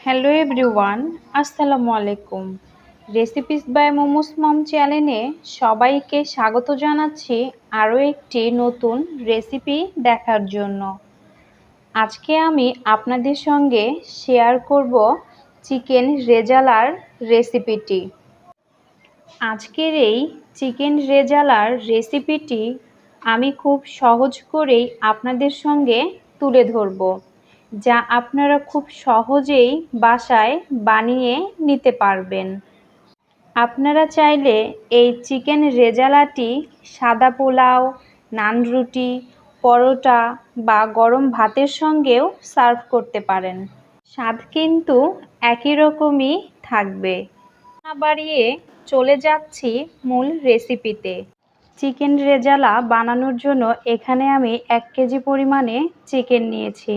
Hello everyone, আসসালামু আলাইকুম। Recipes by momos মম চ্যানেলে সবাইকে স্বাগত জানাচ্ছি আরও একটি নতুন রেসিপি দেখার জন্য। আজকে আমি আপনাদের সঙ্গে শেয়ার করব চিকেন রেজালার রেসিপিটি। আজকের এই চিকেন রেজালার রেসিপিটি আমি খুব সহজ করেই আপনাদের সঙ্গে তুলে ধরব, যা আপনারা খুব সহজেই বাসায় বানিয়ে নিতে পারবেন। আপনারা চাইলে এই চিকেন রেজালাটি সাদা পোলাও, নান রুটি, পরোটা বা গরম ভাতের সঙ্গেও সার্ভ করতে পারেন। স্বাদ কিন্তু একই রকমই থাকবে। না বাড়িয়ে চলে যাচ্ছি মূল রেসিপিতে। চিকেন রেজালা বানানোর জন্য এখানে আমি 1 কেজি পরিমাণে চিকেন নিয়েছি।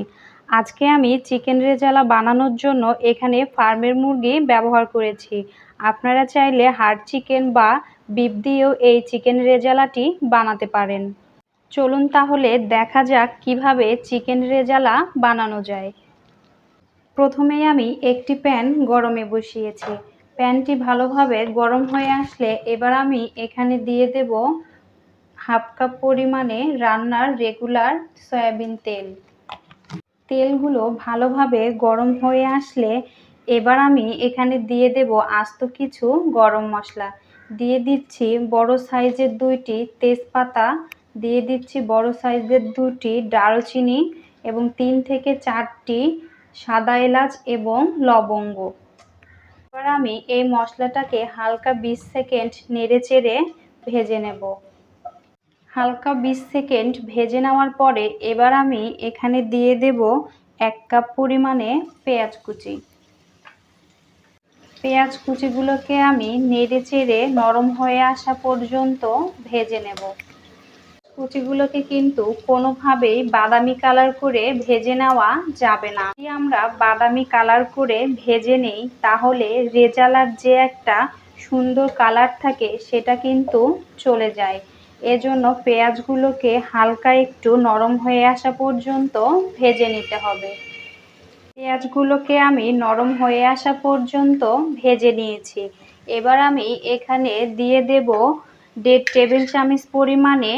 আজকে আমি চিকেন রেজালা বানানোর জন্য এখানে ফার্মের মুরগি ব্যবহার করেছি। আপনারা চাইলে হাড় চিকেন বা বিফ দিয়েও এই চিকেন রেজালাটি বানাতে পারেন। চলুন তাহলে দেখা যাক কিভাবে চিকেন রেজালা বানানো যায়। প্রথমেই আমি একটি প্যান গরমে বসিয়েছি। প্যানটি ভালোভাবে গরম হয়ে আসলে এবার আমি এখানে দিয়ে দেব হাফ কাপ পরিমাণে রান্নার রেগুলার সয়াবিন তেল। তেলগুলো ভালোভাবে গরম হয়ে আসলে এবার আমি এখানে দিয়ে দেব আস্ত কিছু গরম মশলা। দিয়ে দিচ্ছি বড় সাইজের 2টি তেজপাতা, দিয়ে দিচ্ছি বড় সাইজের 2টি দারুচিনি এবং 3 থেকে 4টি সাদা এলাচ এবং লবঙ্গ। এবার আমি এই মশলাটাকে হালকা 20 সেকেন্ড নেড়েচেড়ে ভেজে নেব। হালকা 20 সেকেন্ড ভেজে নেওয়ার পরে এবার আমি এখানে দিয়ে দেব 1 কাপ পরিমাণে পেঁয়াজ কুচি। পেঁয়াজ কুচিগুলোকে আমি নেড়েচেড়ে নরম হয়ে আসা পর্যন্ত ভেজে নেব। কুচিগুলোকে কিন্তু কোনোভাবেই বাদামি কালার করে ভেজে নেওয়া যাবে না। যদি আমরা বাদামি কালার করে ভেজে নেই তাহলে রেজালার যে একটা সুন্দর কালার থাকে সেটা কিন্তু চলে যায়। এজন্য পেঁয়াজগুলোকে হালকা একটু নরম হয়ে আসা পর্যন্ত ভেজে নিতে হবে। পেঁয়াজগুলোকে আমি নরম হয়ে আসা পর্যন্ত ভেজে নিয়েছি। এবার আমি এখানে দিয়ে দেব 1.5 টেবিল চামচ পরিমাণে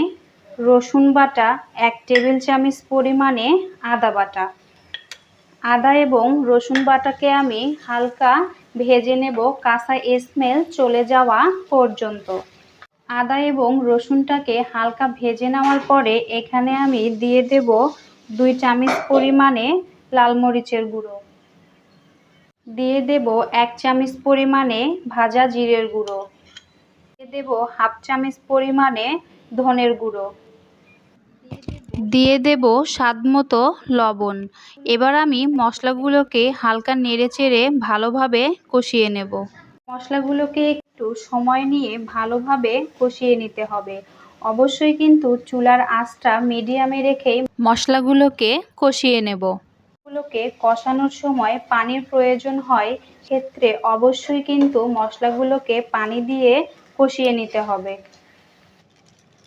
রসুন বাটা, 1 টেবিল চামচ পরিমাণে আদা বাটা। আদা এবং রসুন বাটাকে আমি হালকা ভেজে নেব কাঁচা স্মেল চলে যাওয়া পর্যন্ত। আদা এবং রসুনটাকে হালকা ভেজে নেওয়ার পরে এখানে আমি দিয়ে দেব 2 চামচ পরিমাণে লাল মরিচের গুঁড়ো, দিয়ে দেব 1 চামচ পরিমাণে ভাজা জিরের গুঁড়ো, দিয়ে দেব হাফ চামচ পরিমাণে ধনের গুঁড়ো, দিয়ে দেব স্বাদমতো লবণ। এবার আমি মশলাগুলোকে হালকা নেড়েচেড়ে ভালোভাবে কষিয়ে নেব। মশলাগুলোকে একটু সময় নিয়ে ভালোভাবে কষিয়ে নিতে হবে। অবশ্যই কিন্তু চুলার আঁচটা মিডিয়ামে রেখেই মশলাগুলোকে কষিয়ে নেব। মশলাগুলোকে কষানোর সময় পানির প্রয়োজন হয়, ক্ষেত্রে অবশ্যই কিন্তু মশলাগুলোকে পানি দিয়ে কষিয়ে নিতে হবে।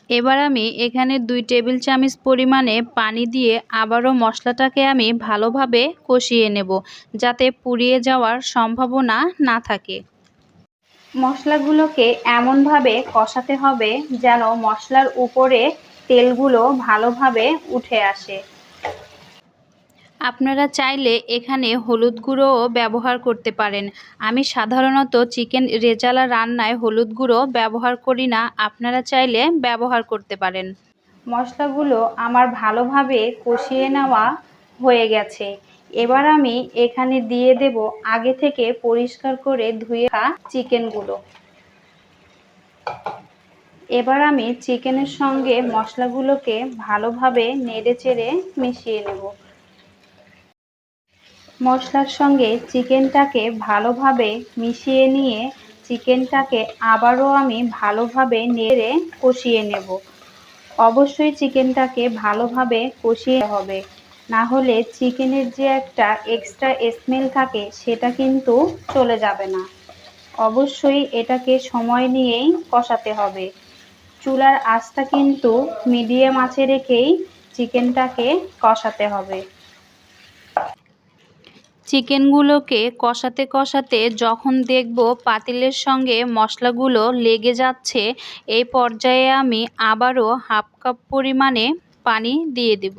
এবার আমি এখানে 2 টেবিল চামচ পরিমাণে পানি দিয়ে আবারও মশলাটাকে আমি ভালোভাবে কষিয়ে নেব, যাতে পুড়িয়ে যাওয়ার সম্ভাবনা না থাকে। মশলাগুলোকে এমনভাবে কষাতে হবে যেন মশলার উপরে তেলগুলো ভালোভাবে উঠে আসে। আপনারা চাইলে এখানে হলুদ গুঁড়োও ব্যবহার করতে পারেন। আমি সাধারণত চিকেন রেজালা রান্নায় হলুদ গুঁড়ো ব্যবহার করি না, আপনারা চাইলে ব্যবহার করতে পারেন। মশলাগুলো আমার ভালোভাবে কষিয়ে নেওয়া হয়ে গেছে। এবার আমি এখানে দিয়ে দেব আগে থেকে পরিষ্কার করে ধুয়ে রাখা চিকেনগুলো। এবার আমি চিকেনের সঙ্গে মশলাগুলোকে ভালোভাবে নেড়েচেড়ে মিশিয়ে নেব। মশলার সঙ্গে চিকেনটাকে ভালোভাবে মিশিয়ে নিয়ে চিকেনটাকে আবারও আমি ভালোভাবে নেড়ে কষিয়ে নেব। অবশ্যই চিকেনটাকে ভালোভাবে কষিয়ে হবে, না হলে চিকেনের যে একটা এক্সট্রা স্মেল থাকে সেটা কিন্তু চলে যাবে না। অবশ্যই এটাকে সময় নিয়েই কষাতে হবে। চুলার আঁচটা কিন্তু মিডিয়াম আঁচে রেখেই চিকেনটাকে কষাতে হবে। চিকেনগুলোকে কষাতে কষাতে যখন দেখব পাতিলের সঙ্গে মশলাগুলো লেগে যাচ্ছে, এই পর্যায়ে আমি আবারও হাফ কাপ পরিমাণে পানি দিয়ে দেব।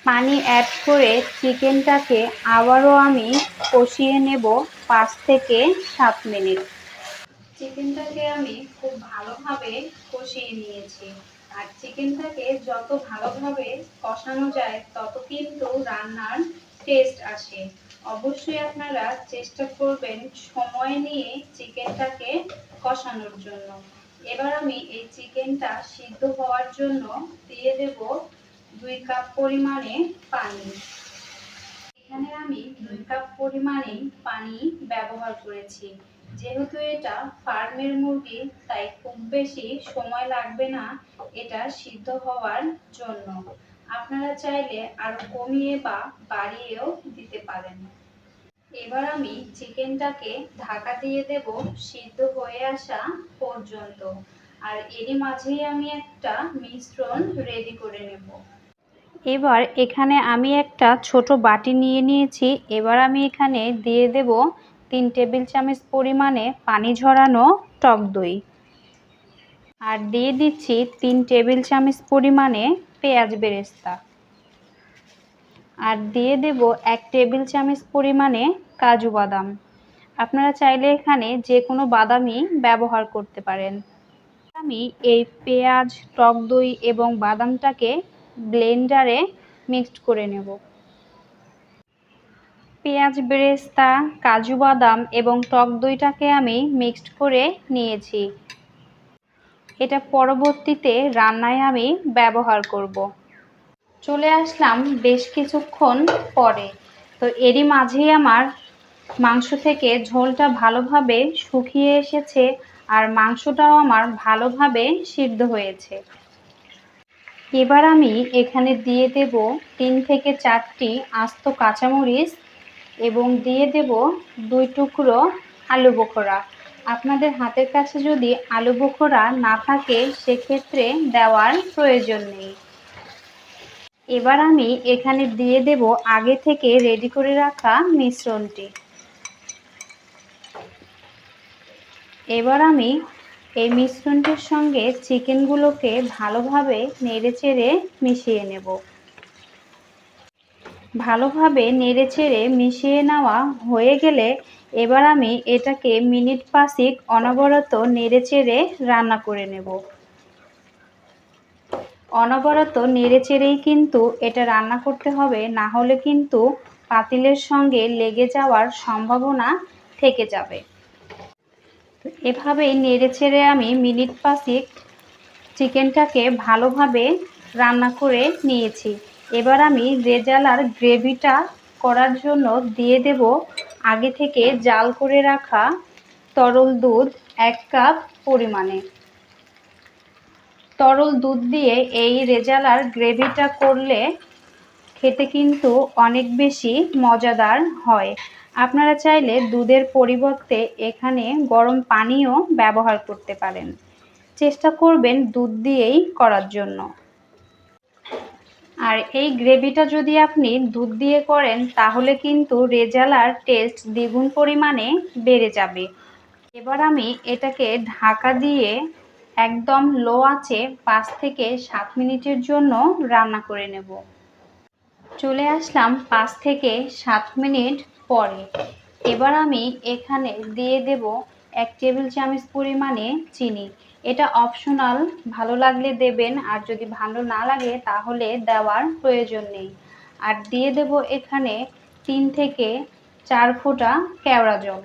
পানি অ্যাড করে চিকেনটাকে আবারও আমি কষিয়ে নেব 5 থেকে 7 মিনিট। চিকেনটাকে আমি খুব ভালোভাবে কষিয়ে নিয়েছি। আর চিকেনটাকে যত ভালোভাবে কষানো যায় তত কিন্তু রান্নার টেস্ট আসে। অবশ্যই আপনারা চেষ্টা করবেন সময় নিয়ে চিকেনটাকে কষানোর জন্য। এবার আমি এই চিকেনটা সিদ্ধ হওয়ার জন্য দিয়ে দেব 2 কাপ পরিমাণে পানি। এখানে আমি 2 কাপ পরিমাণে পানি ব্যবহার করেছি। যেহেতু এটা ফার্মের মুরগি, তাই খুব বেশি সময় লাগবে না এটা সিদ্ধ হওয়ার জন্য। আপনারা চাইলে আরো কমিয়ে বা বাড়িয়েও দিতে পারেন। এবার আমি চিকেনটাকে ঢাকা দিয়ে দেব সিদ্ধ হয়ে আসা পর্যন্ত। আর এরই মাঝেই আমি একটা মিশ্রণ রেডি করে নেব। এবার এখানে আমি একটা ছোট বাটি নিয়ে নিয়েছি। এবার আমি এখানে দিয়ে দেব 3 টেবিল চামচ পরিমাণে পানি ঝরানো টক দই। আর দিয়ে দিচ্ছি 3 টেবিল চামচ পরিমাণে পেঁয়াজ বেরেস্তা। আর দিয়ে দেব 1 টেবিল চামচ পরিমাণে কাজু বাদাম। আপনারা চাইলে এখানে যে কোনো বাদামই ব্যবহার করতে পারেন। আমি এই পেঁয়াজ, টক দই এবং বাদামটাকে ব্লেন্ডারে মিক্সড করে নেব। পেঁয়াজ বেরেস্তা, কাজু বাদাম এবং টক দইটাকে আমি মিক্সড করে নিয়েছি। এটা পরবর্তীতে রান্নায় আমি ব্যবহার করব। চলে আসলাম বেশ কিছুক্ষণ পরে। তো এরই মাঝেই আমার মাংস থেকে ঝোলটা ভালোভাবে শুকিয়ে এসেছে আর মাংসটাও আমার ভালোভাবে সিদ্ধ হয়েছে। এবার আমি এখানে দিয়ে দেব 3 থেকে 4টি আস্ত কাঁচামরিচ এবং দিয়ে দেব 2 টুকরো আলু বোখরা। আপনাদের হাতের কাছে যদি আলু বোখরা না থাকে সেক্ষেত্রে দেওয়ার প্রয়োজন নেই। এবার আমি এখানে দিয়ে দেব আগে থেকে রেডি করে রাখা মিশ্রণটি। এবার আমি এই মিশ্রণটির সঙ্গে চিকেনগুলোকে ভালোভাবে নেড়েচেড়ে মিশিয়ে নেব। ভালোভাবে নেড়েচেড়ে মিশিয়ে নেওয়া হয়ে গেলে এবার আমি এটাকে মিনিট 5 অনবরত নেড়েচেড়ে রান্না করে নেব। অনবরত নেড়েচেড়েই কিন্তু এটা রান্না করতে হবে, না হলে কিন্তু পাতিলের সঙ্গে লেগে যাওয়ার সম্ভাবনা থেকে যাবে। এভাবেই নেড়েচেড়ে আমি মিনিট 5 চিকেনটাকে ভালোভাবে রান্না করে নিয়েছি। এবার আমি রেজালার গ্রেভিটা করার জন্য দিয়ে দেব আগে থেকে জাল করে রাখা তরল দুধ 1 কাপ পরিমাণে। তরল দুধ দিয়ে এই রেজালার গ্রেভিটা করলে খেতে কিন্তু অনেক বেশি মজাদার হয়। আপনারা চাইলে দুধের পরিবর্তে এখানে গরম পানিও ব্যবহার করতে পারেন। চেষ্টা করবেন দুধ দিয়েই করার জন্য। আর এই গ্রেভিটা যদি আপনি দুধ দিয়ে করেন তাহলে কিন্তু রেজালার টেস্ট দ্বিগুণ পরিমাণে বেড়ে যাবে। এবার আমি এটাকে ঢাকা দিয়ে একদম লো আঁচে 5 থেকে 7 মিনিটের জন্য রান্না করে নেব। চলে আসলাম 5 থেকে 7 মিনিট পরে। এবার আমি এখানে দিয়ে দেব 1 টেবিল চামচ পরিমাণে চিনি। এটা অপশনাল, ভালো লাগলে দেবেন, আর যদি ভালো না লাগে তাহলে দেওয়ার প্রয়োজন নেই। আর দিয়ে দেব এখানে 3 থেকে 4 ফোঁটা কেওড়া জল।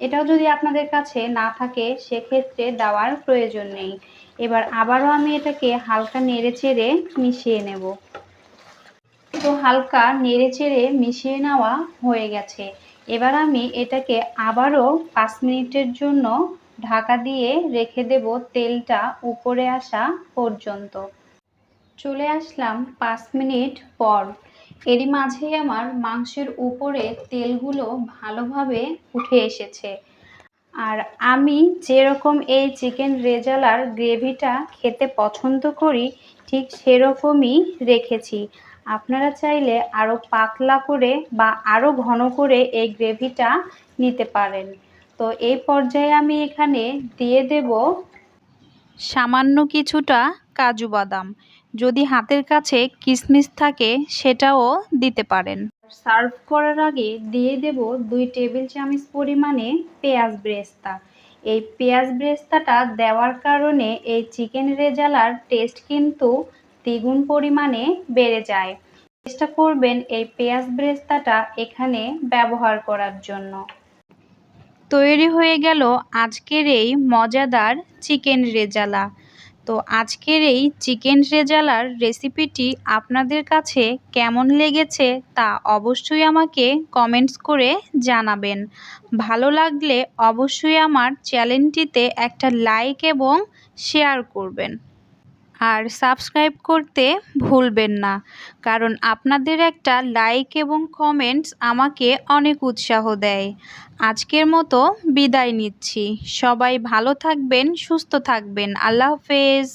এটাও যদি আপনাদের কাছে না থাকে সেক্ষেত্রে দেওয়ার প্রয়োজন নেই। এবার আবারও আমি এটাকে হালকা নেড়েচেড়ে মিশিয়ে নেব। তো হালকা নেড়েচেড়ে মিশিয়ে নেওয়া হয়ে গেছে। এবার আমি এটাকে আবারও 5 মিনিটের জন্য ঢাকা দিয়ে রেখে দেব তেলটা উপরে আসা পর্যন্ত। চলে আসলাম 5 মিনিট পর। এরই মাঝেই আমার মাংসের উপরে তেলগুলো ভালোভাবে উঠে এসেছে। আর আমি যেরকম এই চিকেন রেজালার গ্রেভিটা খেতে পছন্দ করি ঠিক সেরকমই রেখেছি। আপনারা চাইলে আরও পাতলা করে বা আরও ঘন করে এই গ্রেভিটা নিতে পারেন। তো এই পর্যায়ে আমি এখানে দিয়ে দেব সামান্য কিছুটা কাজু বাদাম। যদি হাতের কাছে কিশমিশ থাকে সেটাও দিতে পারেন। সার্ভ করার আগে দিয়ে দেব 2 টেবিল চামচ পরিমাণে পেঁয়াজ বেরেস্তা। এই পেঁয়াজ বেরেস্তাটা দেওয়ার কারণে এই চিকেন রেজালার টেস্ট কিন্তু দ্বিগুণ পরিমাণে বেড়ে যায়। চেষ্টা করবেন এই পেঁয়াজ বেরেস্তাটা এখানে ব্যবহার করার জন্য। তৈরি হয়ে গেল আজকের এই মজাদার চিকেন রেজালা। তো আজকের এই চিকেন রেজালার রেসিপিটি আপনাদের কাছে কেমন লেগেছে তা অবশ্যই আমাকে কমেন্টস করে জানাবেন। ভালো লাগলে অবশ্যই আমার চ্যানেলটিতে একটা লাইক এবং শেয়ার করবেন। আর সাবস্ক্রাইব করতে ভুলবেন না, কারণ আপনাদের একটা লাইক এবং কমেন্টস আমাকে অনেক উৎসাহ দেয়। আজকের মতো বিদায় নিচ্ছি। সবাই ভালো থাকবেন, সুস্থ থাকবেন। আল্লাহ হাফেজ।